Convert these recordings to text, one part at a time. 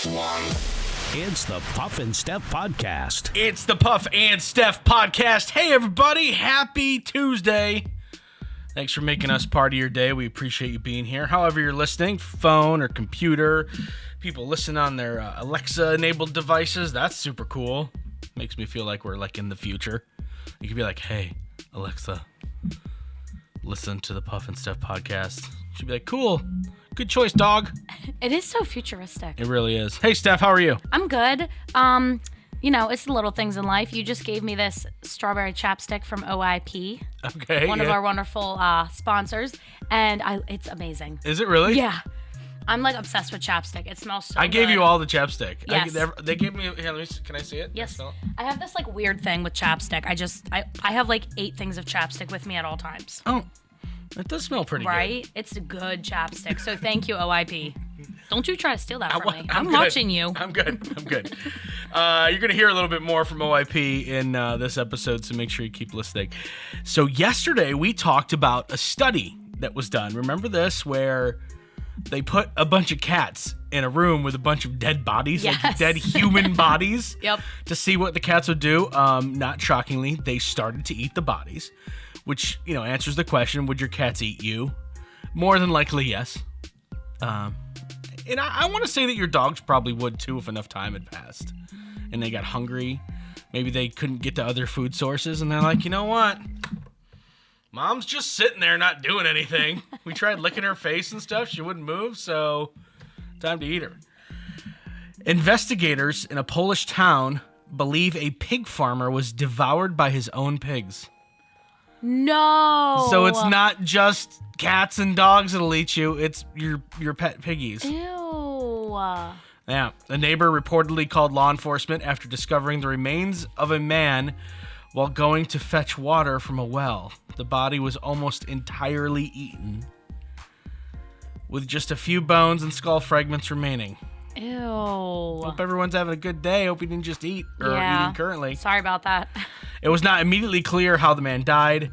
It's the Puff and Steph Podcast. It's the Puff and Steph Podcast. Hey, everybody. Happy Tuesday. Thanks for making us part of your day. We appreciate you being here. However you're listening, phone or computer. People listen on their Alexa-enabled devices. That's super cool. Makes me feel like we're like in the future. You could be like, hey, Alexa, listen to the Puff and Steph Podcast. She'd be like, cool. Good choice, dog. It is so futuristic. It really is. Hey, Steph, how are you? I'm good. You know, it's the little things in life. You just gave me this strawberry chapstick from OIP. Okay. One of our wonderful sponsors. And it's amazing. Is it really? Yeah. I'm like obsessed with chapstick. It smells so good. I gave you all the chapstick. Yes. They gave me, here, can I see it? Yes. I have this like weird thing with chapstick. I have like 8 things of chapstick with me at all times. Oh, it does smell pretty good. Right? It's a good chapstick. So thank you, OIP. Don't you try to steal that from me. I'm good. watching you. I'm good. You're going to hear a little bit more from OIP in this episode, so make sure you keep listening. So yesterday we talked about a study that was done. Remember this, where they put a bunch of cats in a room with a bunch of dead bodies, yes. like dead human bodies, Yep. to see what the cats would do. Not shockingly, they started to eat the bodies, which, you know, answers the question, would your cats eat you? More than likely, yes. And I want to say that your dogs probably would too if enough time had passed and they got hungry. Maybe they couldn't get to other food sources and they're like, you know what? Mom's just sitting there not doing anything. We tried licking her face and stuff. She wouldn't move, so time to eat her. Investigators in a Polish town believe a pig farmer was devoured by his own pigs. No. So it's not just cats and dogs that'll eat you. It's your pet piggies. Ew. Yeah. A neighbor reportedly called law enforcement after discovering the remains of a man while going to fetch water from a well. The body was almost entirely eaten, with just a few bones and skull fragments remaining. Ew. Hope everyone's having a good day. Hope you didn't just eat or eating currently. Sorry about that. It was not immediately clear how the man died.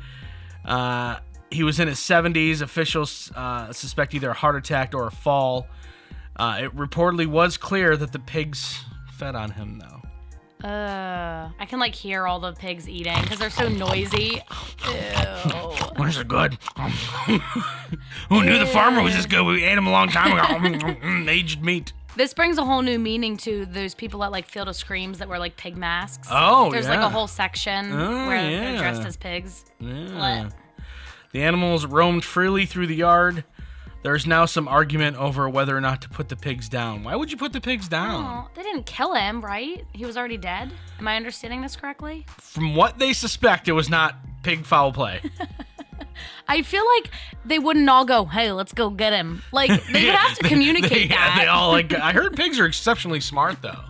He was in his 70s. Officials suspect either a heart attack or a fall. It reportedly was clear that the pigs fed on him, though. I can like hear all the pigs eating because they're so noisy. Ew. Where's it good? Who knew the farmer was this good? We ate him a long time ago. Aged meat. This brings a whole new meaning to those people at like Field of Screams that wear like pig masks. Oh, There's like a whole section where they're dressed as pigs. Yeah. The animals roamed freely through the yard. There's now some argument over whether or not to put the pigs down. Why would you put the pigs down? Oh, they didn't kill him, right? He was already dead? Am I understanding this correctly? From what they suspect, it was not pig foul play. I feel like they wouldn't all go, hey, let's go get him. Like, they would have to communicate that. Yeah, they all like. I heard pigs are exceptionally smart, though.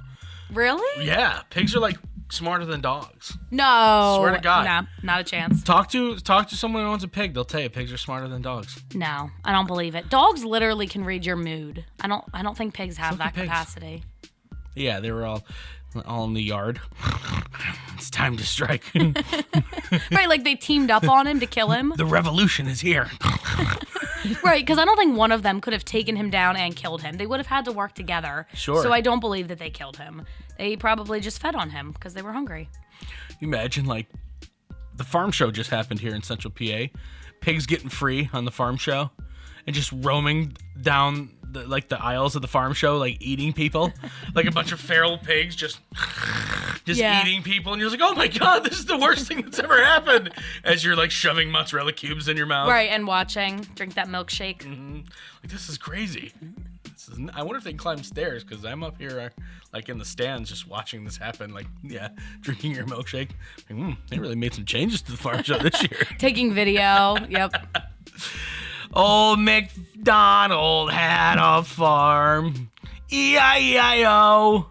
Really? Yeah, pigs are like smarter than dogs. No. Swear to God. No, not a chance. Talk to someone who owns a pig. They'll tell you pigs are smarter than dogs. No, I don't believe it. Dogs literally can read your mood. I don't think pigs have that capacity. Yeah, they were all in the yard. It's time to strike. Right, like they teamed up on him to kill him. The revolution is here. Right, because I don't think one of them could have taken him down and killed him. They would have had to work together. Sure. So I don't believe that they killed him. They probably just fed on him because they were hungry. You imagine, like, the farm show just happened here in Central PA. Pigs getting free on the farm show and just roaming down the aisles of the farm show, like eating people. Like a bunch of feral pigs just eating people. And you're like, oh my God, this is the worst thing that's ever happened. As you're like shoving mozzarella cubes in your mouth. Right, and drink that milkshake. Mm-hmm. Like, this is crazy. I wonder if they can climb stairs, because I'm up here like in the stands just watching this happen, like, yeah, drinking your milkshake. Like, they really made some changes to the farm show this year. Taking video, yep. Old MacDonald had a farm. E-I-E-I-O.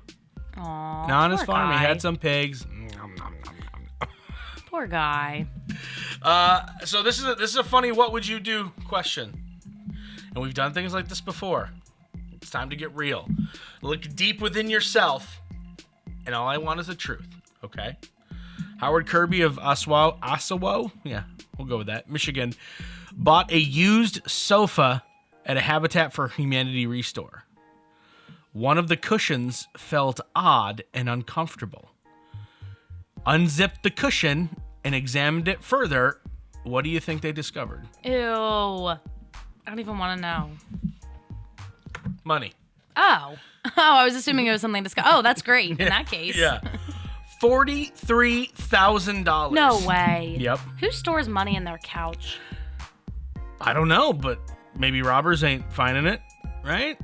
Aww, Now on his farm, guy. he had some pigs. Poor guy. So this is a funny what would you do question. And we've done things like this before. It's time to get real. Look deep within yourself. And all I want is the truth, okay? Howard Kirby of Oshawa, yeah, we'll go with that, Michigan, bought a used sofa at a Habitat for Humanity restore. One of the cushions felt odd and uncomfortable. Unzipped the cushion and examined it further. What do you think they discovered? Ew. I don't even want to know. Money. Oh. Oh, I was assuming it was something to Oh, that's great in that case. Yeah. $43,000. No way. Yep. Who stores money in their couch? I don't know, but maybe robbers ain't finding it, right?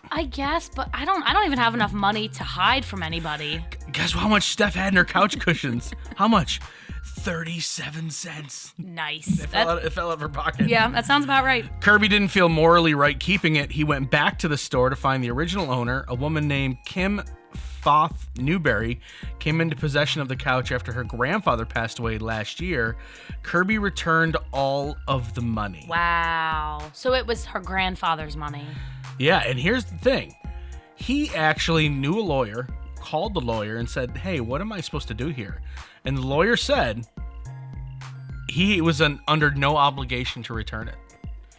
I guess, but I don't even have enough money to hide from anybody. Guess how much Steph had in her couch cushions? How much? 37 cents. Nice. It fell out of her pocket. Yeah, that sounds about right. Kirby didn't feel morally right keeping it. He went back to the store to find the original owner, a woman named Kim Foth Newberry, came into possession of the couch after her grandfather passed away last year. Kirby returned all of the money. Wow. So it was her grandfather's money. Yeah, and here's the thing. He actually knew a lawyer, called the lawyer and said, hey, what am I supposed to do here? And the lawyer said he was under no obligation to return it.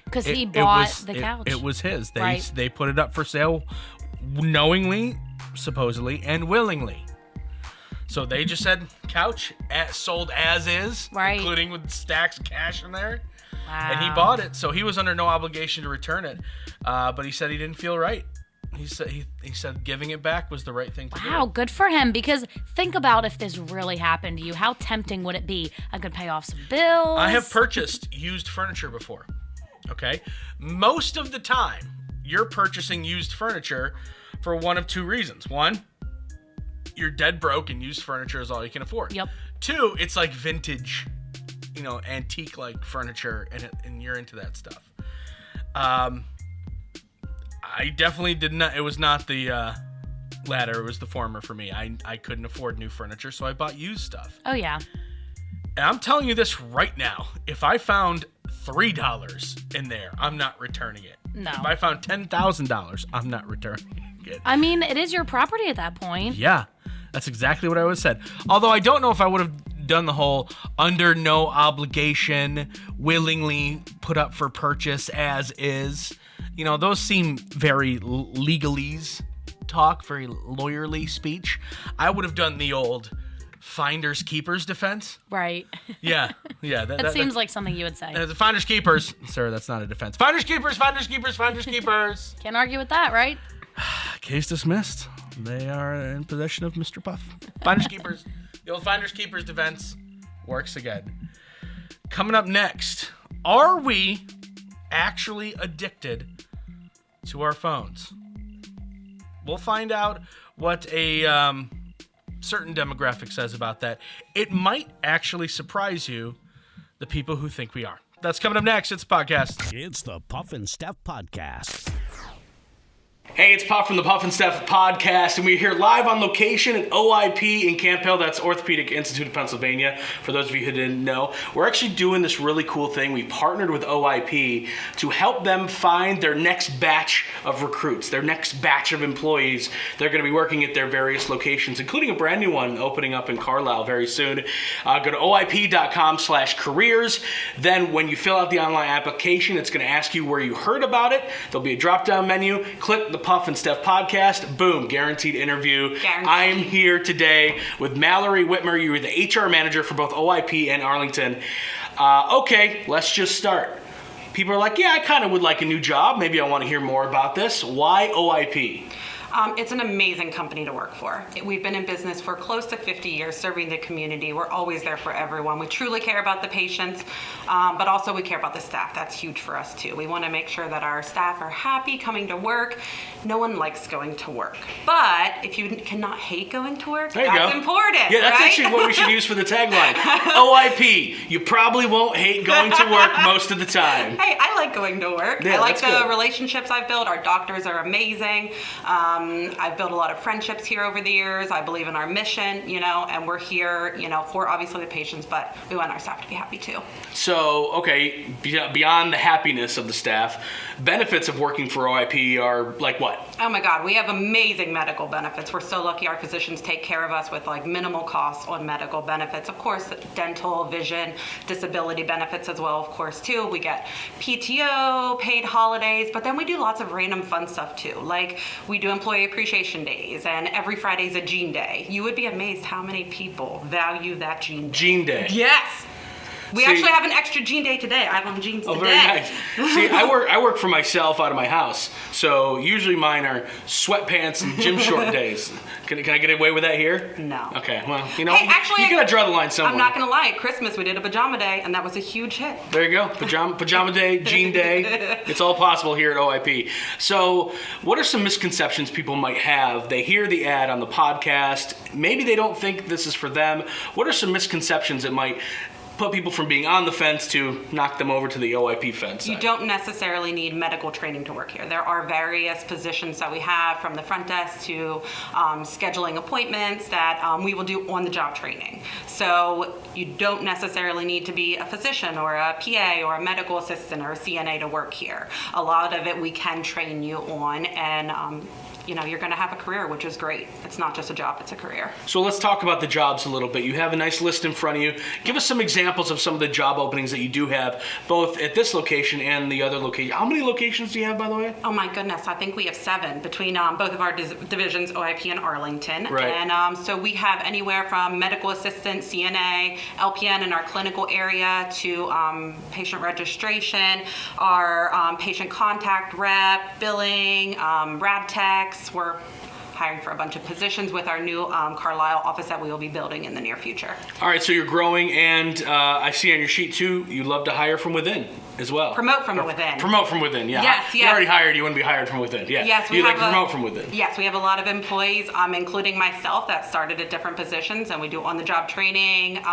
Because he bought the couch. It was his. Right. They put it up for sale knowingly, supposedly, and willingly. So they just said couch sold as is, right, including with stacks of cash in there. Wow. And he bought it, so he was under no obligation to return it. But he said he didn't feel right. He said giving it back was the right thing to do. Wow, good for him. Because think about if this really happened to you. How tempting would it be? I could pay off some bills. I have purchased used furniture before. Okay? Most of the time, you're purchasing used furniture for one of two reasons. One, you're dead broke and used furniture is all you can afford. Yep. Two, it's like vintage, antique like furniture, and you're into that stuff. I definitely did not. It was not the latter. It was the former for me. I couldn't afford new furniture, so I bought used stuff. Oh, yeah. And I'm telling you this right now. If I found $3 in there, I'm not returning it. No. If I found $10,000, I'm not returning it. I mean, it is your property at that point. Yeah, that's exactly what I would have said. Although I don't know if I would have done the whole under no obligation, willingly put up for purchase as is. Those seem very legalese talk, very lawyerly speech. I would have done the old finders keepers defense. Right. Yeah. That seems like something you would say. The finders keepers. Sir, that's not a defense. Finders keepers, finders keepers, finders keepers. Can't argue with that, right? Case dismissed. They are in possession of Mr. Puff. Finders keepers. The old finders keepers defense works again. Coming up next, are we actually addicted to our phones? We'll find out what a certain demographic says about that. It might actually surprise you, the people who think we are. That's coming up next. It's a podcast. It's the Puff and Steph Podcast. Hey, it's Puff from the Puff and Steph Podcast, and we're here live on location at OIP in Camp Hill. That's Orthopedic Institute of Pennsylvania, for those of you who didn't know. We're actually doing this really cool thing. We partnered with OIP to help them find their next batch of recruits, their next batch of employees. They're going to be working at their various locations, including a brand new one opening up in Carlisle very soon. Go to oip.com/careers. Then when you fill out the online application, it's going to ask you where you heard about it. There'll be a drop-down menu. Click the Puff and Steph Podcast. Boom, guaranteed interview. Guaranteed. I am here today with Mallory Whitmer. You are the HR manager for both OIP and Arlington. Okay, let's just start. People are like, yeah, I kind of would like a new job. Maybe I want to hear more about this. Why OIP? It's an amazing company to work for. We've been in business for close to 50 years, serving the community. We're always there for everyone. We truly care about the patients, but also we care about the staff. That's huge for us too. We want to make sure that our staff are happy coming to work. No one likes going to work, but if you cannot hate going to work, that's important. Yeah, that's right? actually what we should use for the tagline. OIP, you probably won't hate going to work most of the time. Hey, I like going to work. Yeah, I like the good. Relationships I've built. Our doctors are amazing. I've built a lot of friendships here over the years. I believe in our mission, and we're here, for obviously the patients, but we want our staff to be happy too. So, okay, beyond the happiness of the staff, benefits of working for OIP are like what? Oh my God, we have amazing medical benefits. We're so lucky our physicians take care of us with minimal costs on medical benefits. Of course, dental, vision, disability benefits as well, of course, too. We get PTO, paid holidays, but then we do lots of random fun stuff too. Like we do employee employee appreciation days, and every Friday's a Jean Day. You would be amazed how many people value that Jean Day. Jean Day. Yes. We actually have an extra Jean Day today. I have on jeans today. Oh, very nice. See, I work for myself out of my house, so usually mine are sweatpants and gym short days. Can I get away with that here? No. Okay, well, you know, Hey, actually, you gotta draw the line somewhere. I'm not gonna lie. At Christmas, we did a pajama day, and that was a huge hit. There you go. Pajama day, jean day. It's all possible here at OIP. So what are some misconceptions people might have? They hear the ad on the podcast. Maybe they don't think this is for them. What are some misconceptions that might put people from being on the fence to knock them over to the OIP fence? You don't necessarily need medical training to work here. There are various positions that we have, from the front desk to scheduling appointments, that we will do on-the-job training. So you don't necessarily need to be a physician or a PA or a medical assistant or a CNA to work here. A lot of it we can train you on, and you know, you're going to have a career, which is great. It's not just a job, it's a career. So let's talk about the jobs a little bit. You have a nice list in front of you. Give us some examples of some of the job openings that you do have, both at this location and the other location. How many locations do you have, by the way? Oh my goodness, I think we have 7 between both of our divisions, OIP and Arlington. Right. And so we have anywhere from medical assistant, CNA, LPN in our clinical area, to patient registration, our patient contact rep, billing, rad techs. We're hiring for a bunch of positions with our new Carlisle office that we will be building in the near future. All right, so you're growing, and I see on your sheet too, you love to hire from within as well. Promote from within. Promote from within, yeah. Yes, You already hired, you want to be hired from within, yeah. Yes, you like promote from within. Yes, we have a lot of employees, including myself, that started at different positions, and we do on-the-job training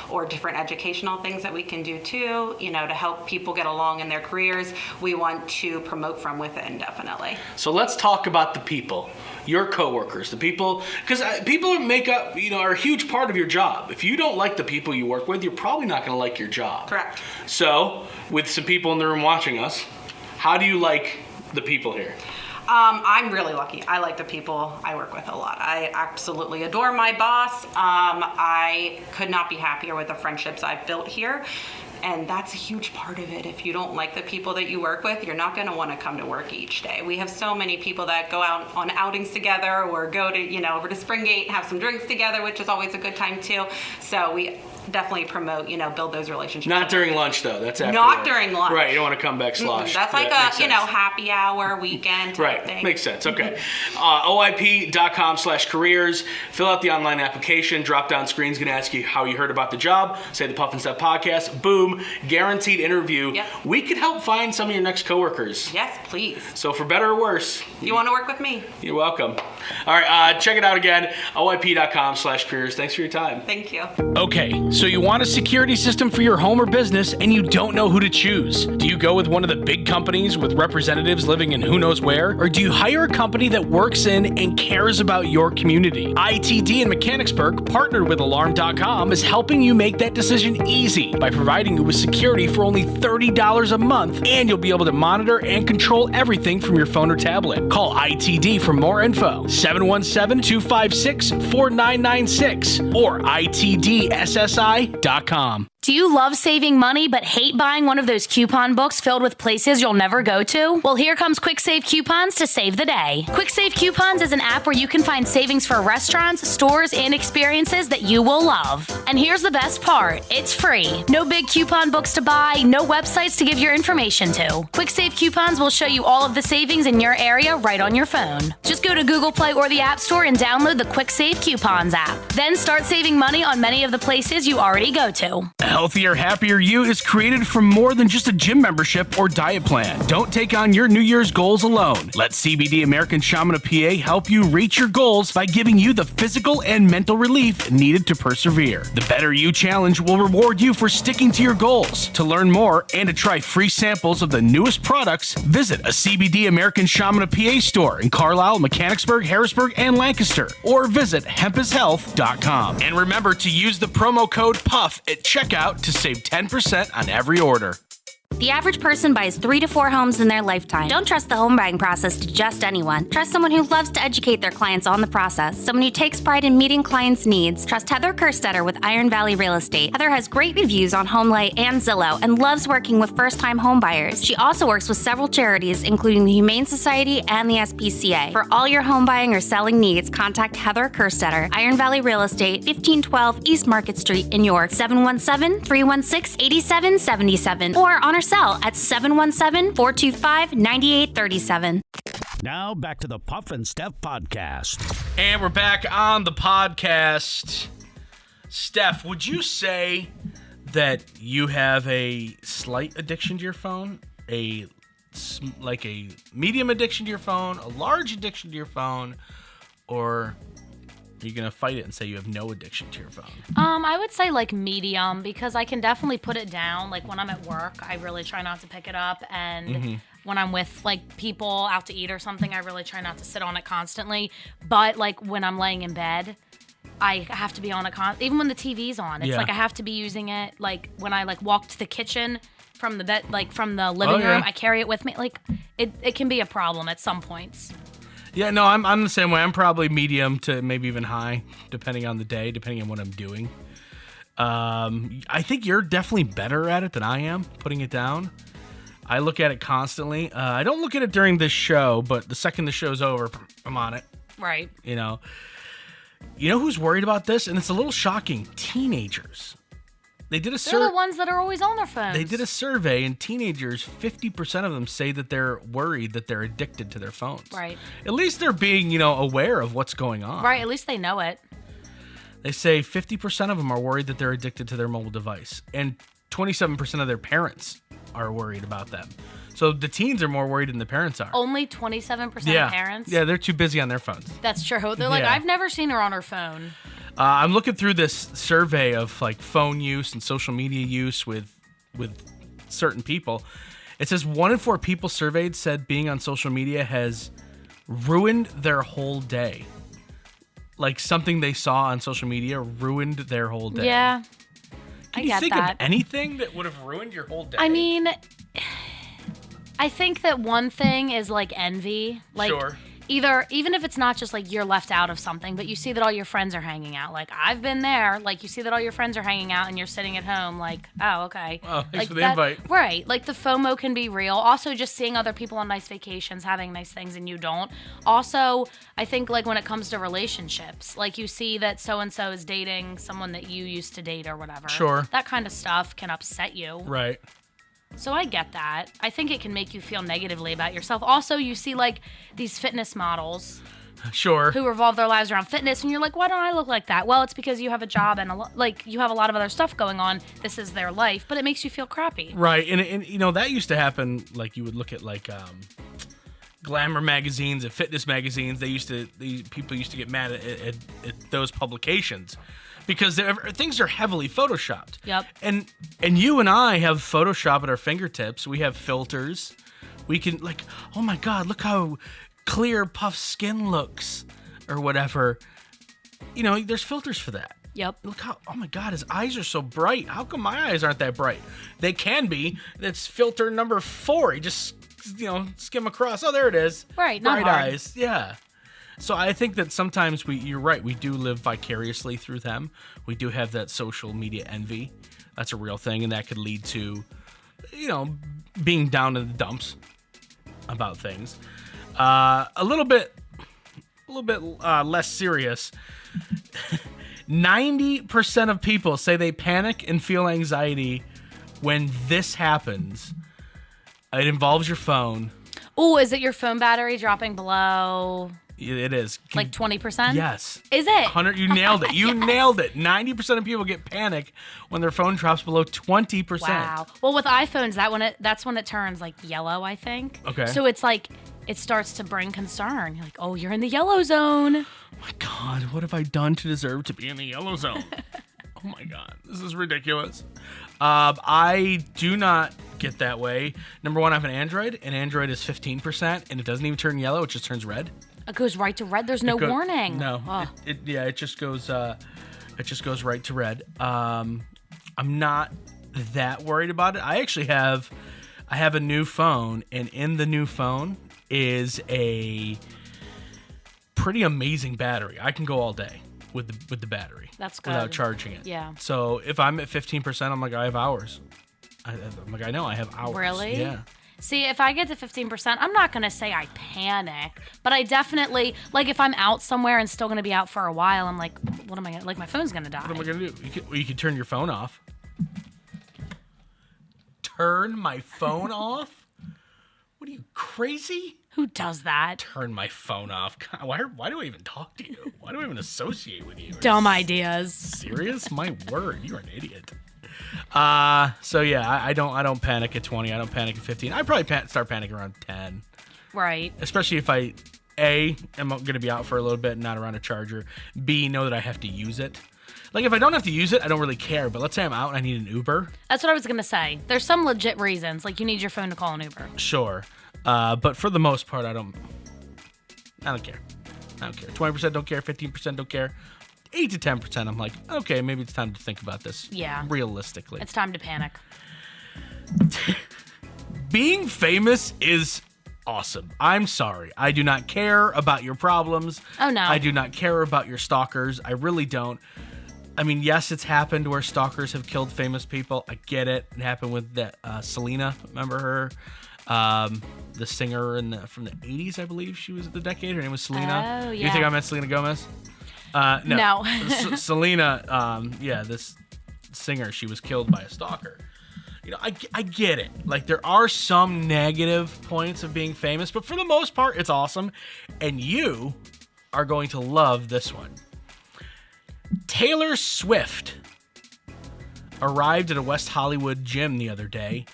or different educational things that we can do too, you know, to help people get along in their careers. We want to promote from within, definitely. So let's talk about the people. Your coworkers, the people, because people make up, you know, are a huge part of your job. If you don't like the people you work with, you're probably not going to like your job. Correct. So, with some people in the room watching us, how do you like the people here? I'm really lucky. I like the people I work with a lot. I absolutely adore my boss. I could not be happier with the friendships I've built here. And that's a huge part of it. If you don't like the people that you work with, you're not going to want to come to work each day. We have so many people that go out on outings together, or go to, you know, over to Springgate, have some drinks together, which is always a good time too. So we definitely promote, you know, build those relationships. Not during lunch though. That's after Not work. During lunch. Right. You don't want to come back sloshed. That's like a, you know, happy hour weekend type thing. Right. Makes sense. Okay. OIP.com/careers. Fill out the online application. Drop down screen's going to ask you how you heard about the job. Say the Puff and Steph podcast. Boom. Guaranteed interview. Yep. We could help find some of your next coworkers. Yes, please. So for better or worse, You want to work with me? you're welcome. All right. Check it out again. OIP.com/careers. Thanks for your time. Thank you. Okay, so you want a security system for your home or business, and you don't know who to choose. Do you go with one of the big companies with representatives living in who knows where? Or do you hire a company that works in and cares about your community? ITD in Mechanicsburg, partnered with Alarm.com, is helping you make that decision easy by providing you with security for only $30 a month, and you'll be able to monitor and control everything from your phone or tablet. Call ITD for more info. 717-256-4996 or ITDSSI.com. Do you love saving money but hate buying one of those coupon books filled with places you'll never go to? Well, here comes Quick Save Coupons to save the day. Quick Save Coupons is an app where you can find savings for restaurants, stores, and experiences that you will love. And here's the best part. It's free. No big coupon books to buy, no websites to give your information to. Quick Save Coupons will show you all of the savings in your area right on your phone. Just go to Google Play or the App Store and download the Quick Save Coupons app. Then start saving money on many of the places you already go to. Healthier, Happier You is created from more than just a gym membership or diet plan. Don't take on your New Year's goals alone. Let CBD American Shaman of PA help you reach your goals by giving you the physical and mental relief needed to persevere. The Better You Challenge will reward you for sticking to your goals. To learn more and to try free samples of the newest products, visit a CBD American Shaman of PA store in Carlisle, Mechanicsburg, Harrisburg, and Lancaster, or visit hempishealth.com. And remember to use the promo code PUFF at checkout to save 10% on every order. The average person buys 3 to 4 homes in their lifetime. Don't trust the home buying process to just anyone. Trust someone who loves to educate their clients on the process. Someone who takes pride in meeting clients' needs. Trust Heather Kerstetter with Iron Valley Real Estate. Heather has great reviews on HomeLight and Zillow and loves working with first-time home buyers. She also works with several charities, including the Humane Society and the SPCA. For all your home buying or selling needs, contact Heather Kerstetter, Iron Valley Real Estate, 1512 East Market Street in York, 717-316-8777, or on her cell at 717-425-9837. Now back to the Puff and Steph podcast. And we're back on the podcast. Steph, would you say that you have a slight addiction to your phone? Like a medium addiction to your phone? A large addiction to your phone? Or are you going to fight it and say you have no addiction to your phone? I would say like medium, because I can definitely put it down. Like when I'm at work, I really try not to pick it up. And when I'm with like people out to eat or something, I really try not to sit on it constantly. But like when I'm laying in bed, I have to be on it even when the TV's on. It's like I have to be using it. Like when I like walk to the kitchen from the bed, like from the living room, I carry it with me. Like it can be a problem at some points. Yeah, no, I'm the same way. I'm probably medium to maybe even high, depending on the day, depending on what I'm doing. I think you're definitely better at it than I am, putting it down. I look at it constantly. I don't look at it during this show, but the second the show's over, I'm on it. Right. You know who's worried about this? And it's a little shocking. Teenagers. They did a They're the ones that are always on their phones. They did a survey, and teenagers, 50% of them say that they're worried that they're addicted to their phones. Right. At least they're being, aware of what's going on. Right. At least they know it. They say 50% of them are worried that they're addicted to their mobile device, and 27% of their parents are worried about them. So the teens are more worried than the parents are. Only 27% of parents? Yeah, they're too busy on their phones. That's true. They're like, I've never seen her on her phone. I'm looking through this survey of like phone use and social media use with certain people. It says 1 in 4 people surveyed said being on social media has ruined their whole day. Like something they saw on social media ruined their whole day. Yeah. Can you think of anything that would have ruined your whole day? I mean, I think that one thing is like envy. Like, sure. Even if it's not just like you're left out of something, but you see that all your friends are hanging out. Like I've been there. Like you see that all your friends are hanging out and you're sitting at home. Like, oh, okay. Oh, thanks like for the invite. Right. Like the FOMO can be real. Also, just seeing other people on nice vacations, having nice things, and you don't. Also, I think like when it comes to relationships, like you see that so and so is dating someone that you used to date or whatever. Sure. That kind of stuff can upset you. Right. So I get that. I think it can make you feel negatively about yourself. Also, you see like these fitness models Sure. who revolve their lives around fitness, and you're like, why don't I look like that? Well, it's because you have a job and you have a lot of other stuff going on. This is their life, but it makes you feel crappy. Right. And that used to happen. Like you would look at like glamour magazines and fitness magazines. People used to get mad at those publications. Because things are heavily photoshopped. Yep. And you and I have Photoshop at our fingertips. We have filters. We can like, oh my God, look how clear Puff's skin looks, or whatever. There's filters for that. Yep. Look how, oh my God, his eyes are so bright. How come my eyes aren't that bright? They can be. That's filter number 4. You just, skim across. Oh, there it is. Right. Bright not hard. eyes. Yeah. So I think that sometimes you're right, we do live vicariously through them. We do have that social media envy. That's a real thing, and that could lead to, being down in the dumps about things. A little bit less serious. 90% of people say they panic and feel anxiety when this happens. It involves your phone. Oh, is it your phone battery dropping below? It is. Like 20%? Yes. Is it? 100. You nailed it. You nailed it. 90% of people get panic when their phone drops below 20%. Wow. Well, with iPhones, that's when it turns like yellow, I think. Okay. So it's like it starts to bring concern. You're like, oh, you're in the yellow zone. Oh my God, what have I done to deserve to be in the yellow zone? Oh my God, this is ridiculous. I do not get that way. Number one, I have an Android, and Android is 15%, and it doesn't even turn yellow; it just turns red. It goes right to red. There's no warning. No, oh. it just goes. It just goes right to red. I'm not that worried about it. I actually have I have a new phone, and in the new phone is a pretty amazing battery. I can go all day with the battery. That's good. Without charging it. Yeah. So if I'm at 15%, I'm like, I have hours. I'm like, I know I have hours. Really? Yeah. See, if I get to 15%, I'm not going to say I panic, but I definitely, like, if I'm out somewhere and still going to be out for a while, I'm like, what am I going to, like, my phone's going to die. What am I going to do? You could turn your phone off. Turn my phone off? What are you, crazy? Who does that? Turn my phone off. God, why do I even talk to you? Why do I even associate with you? Dumb ideas. Serious? My word, you're an idiot. So yeah, I don't panic at 20. I don't panic at 15. I probably start panicking around 10. Right. Especially if I am going to be out for a little bit and not around a charger. B, know that I have to use it. Like if I don't have to use it, I don't really care. But let's say I'm out and I need an Uber. That's what I was going to say. There's some legit reasons, like you need your phone to call an Uber. Sure. But for the most part, I don't care. I don't care. 20% don't care. 15% don't care. 8 to 10%, I'm like, okay, maybe it's time to think about this. Yeah. Realistically. It's time to panic. Being famous is awesome. I'm sorry. I do not care about your problems. Oh, no. I do not care about your stalkers. I really don't. I mean, yes, it's happened where stalkers have killed famous people. I get it. It happened with that Selena. Remember her? The singer from the 80s, I believe she was the decade. Her name was Selena. Oh, yeah. You think I meant Selena Gomez? No. Selena, this singer, she was killed by a stalker. You know, I get it. Like, there are some negative points of being famous, but for the most part, it's awesome. And you are going to love this one. Taylor Swift arrived at a West Hollywood gym the other day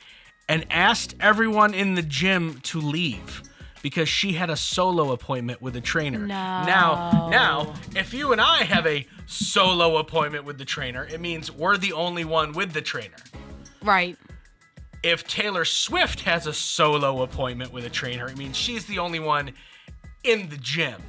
and asked everyone in the gym to leave because she had a solo appointment with a trainer. No. Now, if you and I have a solo appointment with the trainer, it means we're the only one with the trainer. Right. If Taylor Swift has a solo appointment with a trainer, it means she's the only one in the gym.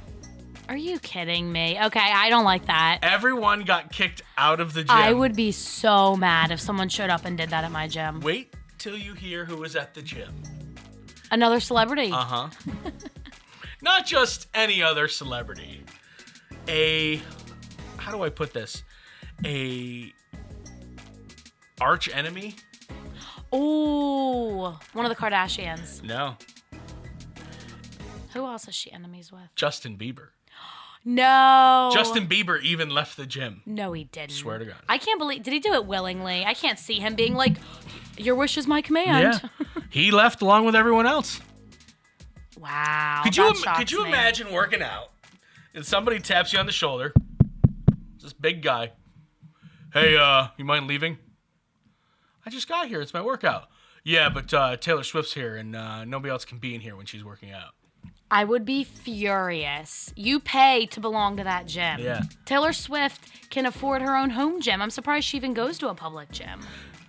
Are you kidding me? Okay, I don't like that. Everyone got kicked out of the gym. I would be so mad if someone showed up and did that at my gym. Wait till you hear who was at the gym. Another celebrity. Uh-huh. Not just any other celebrity. How do I put this? A arch enemy? Ooh, one of the Kardashians. No. Who else is she enemies with? Justin Bieber. No. Justin Bieber even left the gym. No, he didn't. Swear to God. I can't believe. Did he do it willingly? I can't see him being like, "Your wish is my command." Yeah. He left along with everyone else. Wow. Could you imagine working out and somebody taps you on the shoulder? It's this big guy. Hey, you mind leaving? I just got here. It's my workout. Yeah, but Taylor Swift's here and nobody else can be in here when she's working out. I would be furious. You pay to belong to that gym. Yeah. Taylor Swift can afford her own home gym. I'm surprised she even goes to a public gym.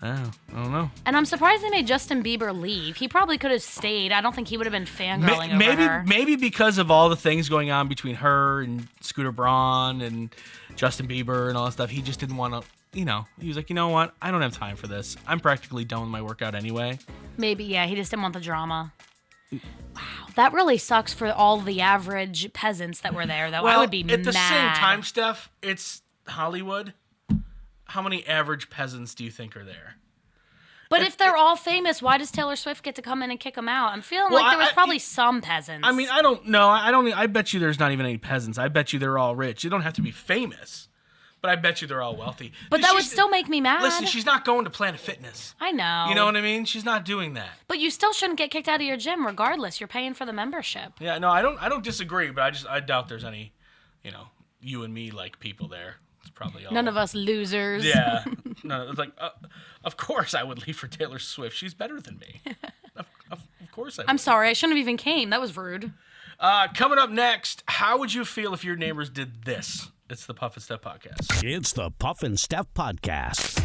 Oh, I don't know. And I'm surprised they made Justin Bieber leave. He probably could have stayed. I don't think he would have been fangirling over her. Maybe because of all the things going on between her and Scooter Braun and Justin Bieber and all that stuff, he just didn't want to, he was like, you know what? I don't have time for this. I'm practically done with my workout anyway. Maybe, yeah, he just didn't want the drama. Wow, that really sucks for all the average peasants that were there, though. Well, I would be mad. At the same time, Steph, it's Hollywood. How many average peasants do you think are there? But if they're all famous, why does Taylor Swift get to come in and kick them out? I'm feeling like there was probably some peasants. I mean, I don't know. I bet you there's not even any peasants. I bet you they're all rich. You don't have to be famous, but I bet you they're all wealthy. But that would still make me mad. Listen, she's not going to Planet Fitness. I know. You know what I mean? She's not doing that. But you still shouldn't get kicked out of your gym regardless. You're paying for the membership. Yeah, no, I don't disagree, but I doubt there's any, you and me like people there. It's probably all. None of us losers. Yeah. No, it's like, of course I would leave for Taylor Swift. She's better than me. Of course I would. I'm sorry. I shouldn't have even came. That was rude. Coming up next, how would you feel if your neighbors did this? It's the Puff and Steph Podcast. It's the Puff and Steph Podcast.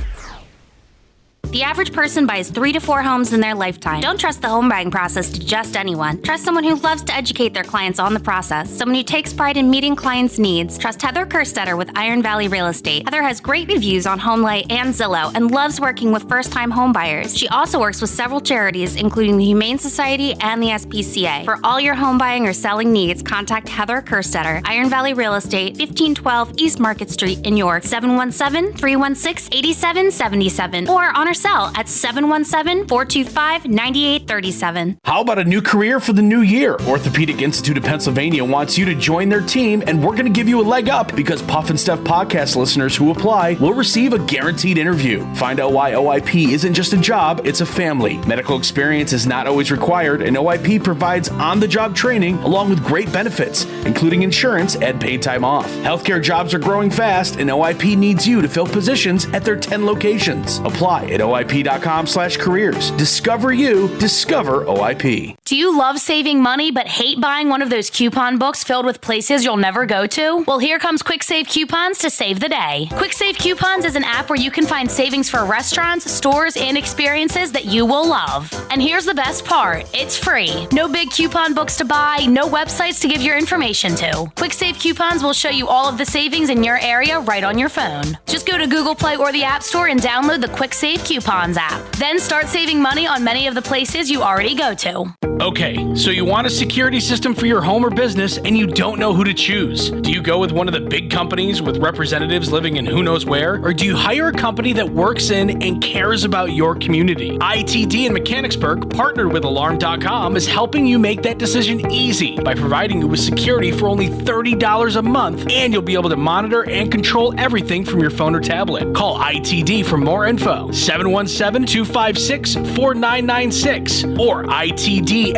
The average person buys 3 to 4 homes in their lifetime. Don't trust the home buying process to just anyone. Trust someone who loves to educate their clients on the process, someone who takes pride in meeting clients' needs. Trust Heather Kerstetter with Iron Valley Real Estate. Heather has great reviews on HomeLight and Zillow and loves working with first-time home buyers. She also works with several charities, including the Humane Society and the SPCA. For all your home buying or selling needs, contact Heather Kerstetter, Iron Valley Real Estate, 1512 East Market Street in York, 717-316-8777, or on her cell at 717-425-9837. How about a new career for the new year? Orthopedic Institute of Pennsylvania wants you to join their team, and we're going to give you a leg up because Puff and Steph podcast listeners who apply will receive a guaranteed interview. Find out why OIP isn't just a job, it's a family. Medical experience is not always required, and OIP provides on-the-job training along with great benefits, including insurance and paid time off. Healthcare jobs are growing fast, and OIP needs you to fill positions at their 10 locations. Apply at oip.com/careers. Discover you, discover OIP. Do you love saving money but hate buying one of those coupon books filled with places you'll never go to? Well, here comes Quick Save Coupons to save the day. Quick Save Coupons is an app where you can find savings for restaurants, stores, and experiences that you will love. And here's the best part. It's free. No big coupon books to buy, no websites to give your information to. Quick Save Coupons will show you all of the savings in your area right on your phone. Just go to Google Play or the App Store and download the Quick Save Coupons app. Then start saving money on many of the places you already go to. Okay, so you want a security system for your home or business and you don't know who to choose. Do you go with one of the big companies with representatives living in who knows where? Or do you hire a company that works in and cares about your community? ITD in Mechanicsburg, partnered with Alarm.com, is helping you make that decision easy by providing you with security for only $30 a month, and you'll be able to monitor and control everything from your phone or tablet. Call ITD for more info, 717-256-4996 or ITDSSI.com.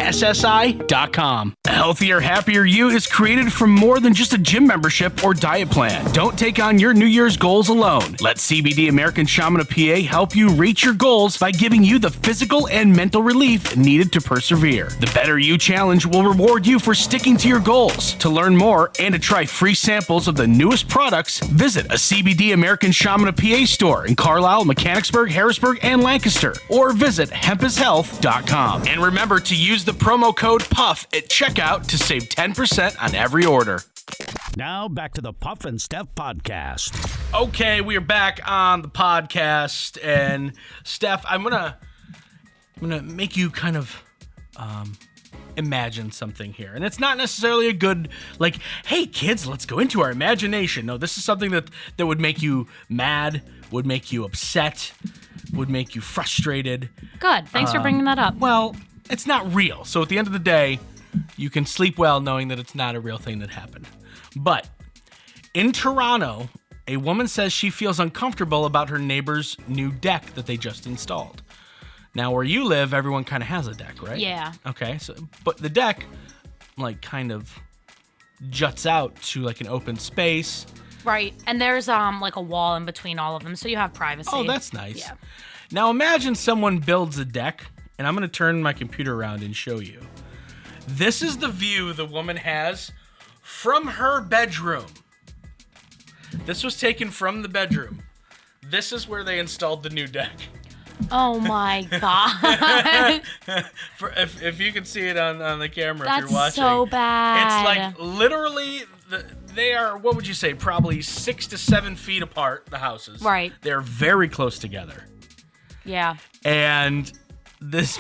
A healthier, happier you is created from more than just a gym membership or diet plan. Don't take on your New Year's goals alone. Let CBD American Shaman of PA help you reach your goals by giving you the physical and mental relief needed to persevere. The Better You Challenge will reward you for sticking to your goals. To learn more and to try free samples of the newest products, visit a CBD American Shaman of PA store in Carlisle, Mechanicsburg, Harrisburg, and Lancaster, or visit hempishealth.com. And remember to use the promo code PUFF at checkout to save 10% on every order. Now back to the Puff and Steph podcast. Okay, we are back on the podcast, and Steph, I'm gonna make you kind of imagine something here, and it's not necessarily a good, like, hey kids, let's go into our imagination. No, this is something that would make you mad, would make you upset, would make you frustrated. Good. Thanks for bringing that up. Well, it's not real, so at the end of the day, you can sleep well knowing that it's not a real thing that happened. But in Toronto, a woman says she feels uncomfortable about her neighbor's new deck that they just installed. Now, where you live, everyone kind of has a deck, right? Yeah. Okay, so but the deck, like, kind of juts out to, like, an open space. Right. And there's like a wall in between all of them, so you have privacy. Oh, that's nice. Yeah. Now, imagine someone builds a deck, and I'm going to turn my computer around and show you. This is the view the woman has from her bedroom. This was taken from the bedroom. This is where they installed the new deck. Oh my god. If you can see it on the camera, That's if you're watching. so bad. It's like literally, they are, what would you say, probably 6 to 7 feet apart, the houses. Right. They're very close together. Yeah. And this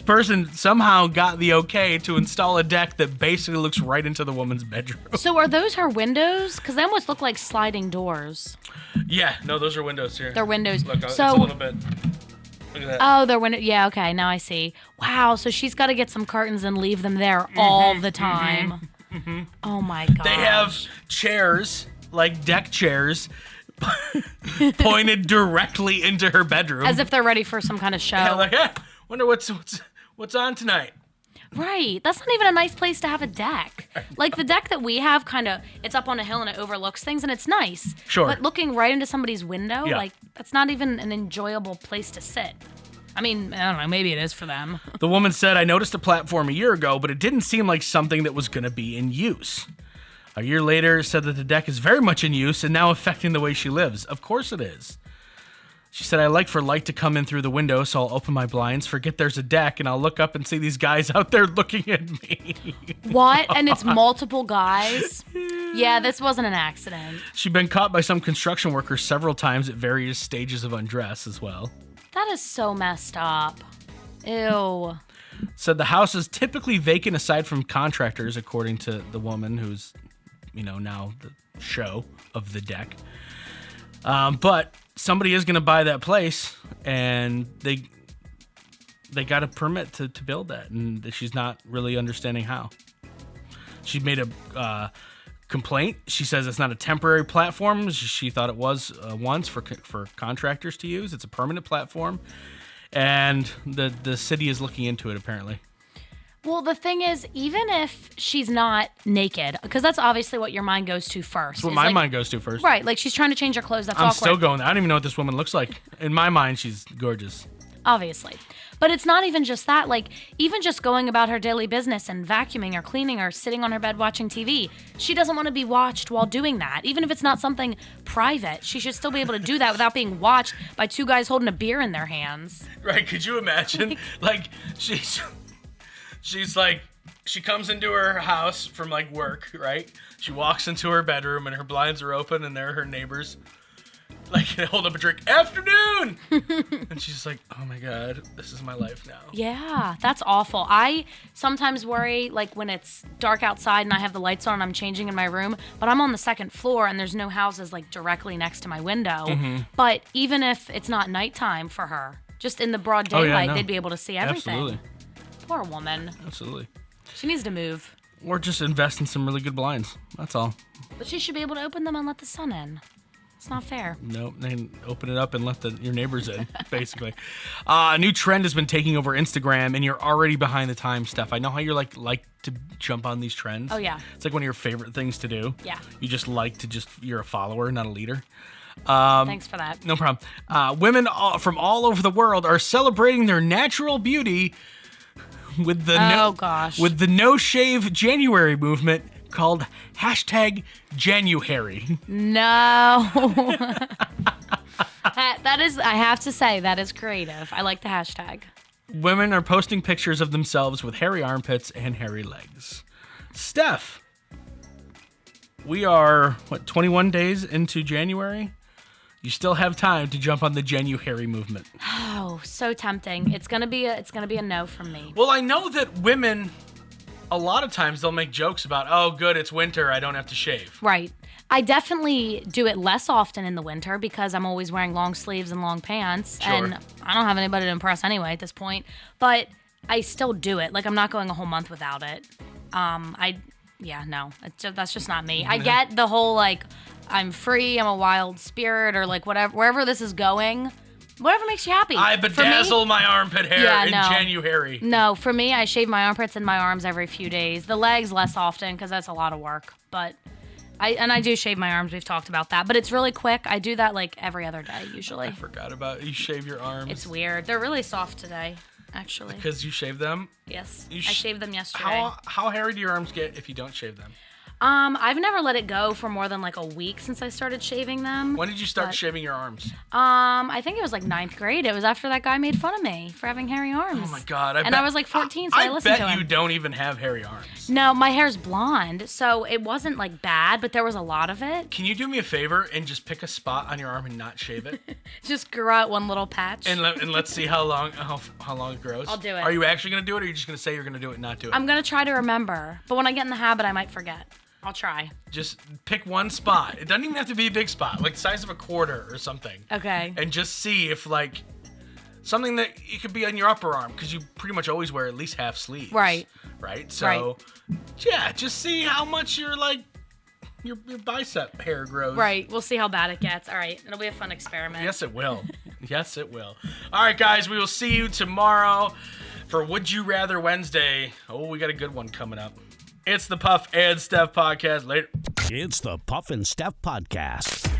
person somehow got the okay to install a deck that basically looks right into the woman's bedroom. So are those her windows? Because they almost look like sliding doors. Yeah, no, those are windows here. They're windows. Look, so, it's a little bit. Look at that. Oh, they're windows. Yeah, okay, now I see. Wow, so she's got to get some curtains and leave them there all the time. Oh my god. They have chairs, like deck chairs, pointed directly into her bedroom. As if they're ready for some kind of show. Yeah, like, wonder what's on tonight. Right. That's not even a nice place to have a deck. Like the deck that we have, it's up on a hill and it overlooks things and it's nice. Sure. But looking right into somebody's window, Yeah. like that's not even an enjoyable place to sit. I mean, I don't know, maybe it is for them. The woman said, I noticed a platform a year ago, but it didn't seem like something that was going to be in use. A year later, said that the deck is very much in use and now affecting the way she lives. Of course it is. She said, I like for light to come in through the window, so I'll open my blinds, forget there's a deck, and I'll look up and see these guys out there looking at me. What? And it's multiple guys? Yeah, this wasn't an accident. She'd been caught by some construction workers several times at various stages of undress as well. That is so messed up. Ew. Said the house is typically vacant aside from contractors, according to the woman who's, now the show of the deck. But somebody is going to buy that place, and they got a permit to build that, and she's not really understanding how. She made a complaint. She says it's not a temporary platform. She thought it was once for contractors to use. It's a permanent platform, and the city is looking into it apparently. Well, the thing is, even if she's not naked, because that's obviously what your mind goes to first. That's what my mind goes to first. Right, like she's trying to change her clothes. That's I'm awkward. still going there. I don't even know what this woman looks like. In my mind, she's gorgeous. Obviously. But it's not even just that. Like, even just going about her daily business and vacuuming or cleaning or sitting on her bed watching TV, she doesn't want to be watched while doing that. Even if it's not something private, she should still be able to do that without being watched by two guys holding a beer in their hands. Right, could you imagine? Like, she's like, she comes into her house from like work, right? She walks into her bedroom and her blinds are open and they're her neighbors. Like, they hold up a drink, afternoon! And she's like, oh my God, this is my life now. Yeah, that's awful. I sometimes worry, like, when it's dark outside and I have the lights on and I'm changing in my room, but I'm on the second floor and there's no houses, like, directly next to my window. Mm-hmm. But even if it's not nighttime for her, just in the broad daylight, they'd be able to see everything. Absolutely. Poor woman. Absolutely. She needs to move. Or just invest in some really good blinds. That's all. But she should be able to open them and let the sun in. It's not fair. Nope. Then open it up and let your neighbors in, basically. A new trend has been taking over Instagram, and you're already behind the times, Steph. I know how you're like to jump on these trends. Oh, yeah. It's like one of your favorite things to do. Yeah. You just like to you're a follower, not a leader. Thanks for that. No problem. Women from all over the world are celebrating their natural beauty with the with the No Shave January movement called #January. No. That is, I have to say, that is creative. I like the hashtag. Women are posting pictures of themselves with hairy armpits and hairy legs. Steph, we are, 21 days into January? You still have time to jump on the January movement. Oh, so tempting. It's gonna be a no from me. Well, I know that women, a lot of times they'll make jokes about, oh, good, it's winter, I don't have to shave. Right. I definitely do it less often in the winter because I'm always wearing long sleeves and long pants. Sure. And I don't have anybody to impress anyway at this point. But I still do it. Like, I'm not going a whole month without it. No. That's just not me. I get the whole, like, I'm free, I'm a wild spirit, or, like, whatever, wherever this is going. Whatever makes you happy. I bedazzle my armpit hair in January. No, for me, I shave my armpits and my arms every few days. The legs less often because that's a lot of work. But I do shave my arms. We've talked about that. But it's really quick. I do that like every other day usually. I forgot about it. You shave your arms. It's weird. They're really soft today, actually. Because you shave them? Yes. I shaved them yesterday. How hairy do your arms get if you don't shave them? I've never let it go for more than like a week since I started shaving them. When did you start shaving your arms? I think it was like 9th grade. It was after that guy made fun of me for having hairy arms. Oh my God. I was like 14, so I listened to him. I bet you don't even have hairy arms. No, my hair's blonde, so it wasn't like bad, but there was a lot of it. Can you do me a favor and just pick a spot on your arm and not shave it? Just grow out one little patch. And let's see how long it grows. I'll do it. Are you actually going to do it, or are you just going to say you're going to do it and not do it? I'm going to try to remember, but when I get in the habit, I might forget. I'll try. Just pick one spot. It doesn't even have to be a big spot, like the size of a quarter or something. Okay. And just see if, like, something that it could be on your upper arm, because you pretty much always wear at least half sleeves. Right. Right? So, yeah, just see how much your bicep hair grows. Right. We'll see how bad it gets. All right. It'll be a fun experiment. Yes, it will. Yes, it will. All right, guys, we will see you tomorrow for Would You Rather Wednesday. Oh, we got a good one coming up. It's the Puff and Steph podcast. Later. It's the Puff and Steph podcast.